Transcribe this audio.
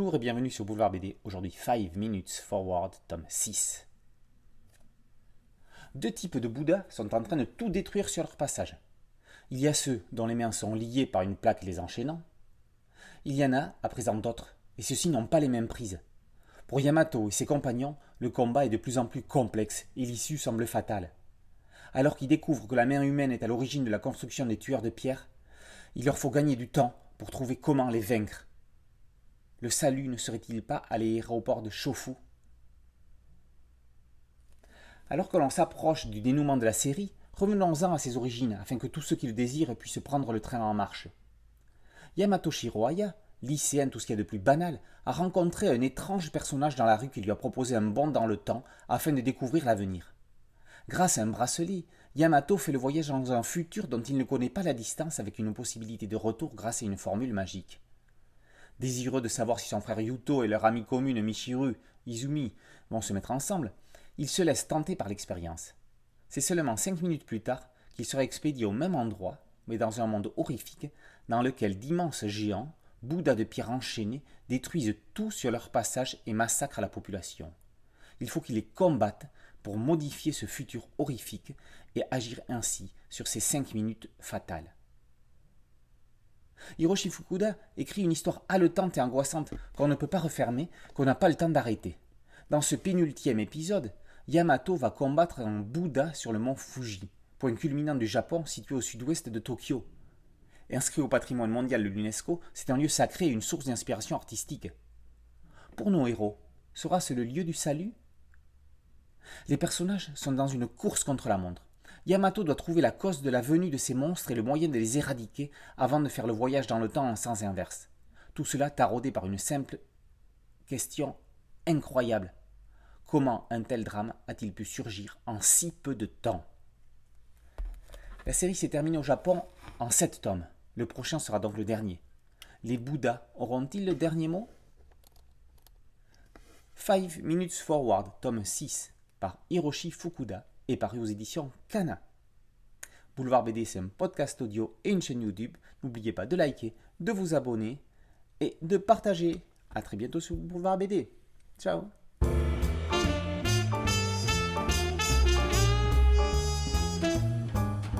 Bonjour et bienvenue sur Boulevard BD, aujourd'hui 5 Minutes Forward, tome 6. Deux types de Bouddhas sont en train de tout détruire sur leur passage. Il y a ceux dont les mains sont liées par une plaque les enchaînant. Il y en a à présent d'autres, et ceux-ci n'ont pas les mêmes prises. Pour Yamato et ses compagnons, le combat est de plus en plus complexe et l'issue semble fatale. Alors qu'ils découvrent que la main humaine est à l'origine de la construction des tueurs de pierre, il leur faut gagner du temps pour trouver comment les vaincre. Le salut ne serait-il pas à l'aéroport de Shofu? Alors que l'on s'approche du dénouement de la série, revenons-en à ses origines afin que tous ceux qui le désirent puissent prendre le train en marche. Yamato Shirohaya, lycéen tout ce qu'il y a de plus banal, a rencontré un étrange personnage dans la rue qui lui a proposé un bond dans le temps afin de découvrir l'avenir. Grâce à un bracelet, Yamato fait le voyage dans un futur dont il ne connaît pas la distance avec une possibilité de retour grâce à une formule magique. Désireux de savoir si son frère Yuto et leur amie commune Michiru, Izumi, vont se mettre ensemble, il se laisse tenter par l'expérience. C'est seulement 5 minutes plus tard qu'il sera expédié au même endroit, mais dans un monde horrifique, dans lequel d'immenses géants, Bouddhas de pierre enchaînés, détruisent tout sur leur passage et massacrent la population. Il faut qu'il les combatte pour modifier ce futur horrifique et agir ainsi sur ces 5 minutes fatales. Hiroshi Fukuda écrit une histoire haletante et angoissante qu'on ne peut pas refermer, qu'on n'a pas le temps d'arrêter. Dans ce pénultième épisode, Yamato va combattre un Bouddha sur le mont Fuji, point culminant du Japon situé au sud-ouest de Tokyo. Inscrit au patrimoine mondial de l'UNESCO, c'est un lieu sacré et une source d'inspiration artistique. Pour nos héros, sera-ce le lieu du salut? Les personnages sont dans une course contre la montre. Yamato doit trouver la cause de la venue de ces monstres et le moyen de les éradiquer avant de faire le voyage dans le temps en sens inverse. Tout cela taraudé par une simple question incroyable. Comment un tel drame a-t-il pu surgir en si peu de temps? La série s'est terminée au Japon en 7 tomes. Le prochain sera donc le dernier. Les Bouddhas auront-ils le dernier mot? 5 Minutes Forward, tome 6, par Hiroshi Fukuda, est paru aux éditions Kana. Boulevard BD, c'est un podcast audio et une chaîne YouTube. N'oubliez pas de liker, de vous abonner et de partager. A très bientôt sur Boulevard BD. Ciao.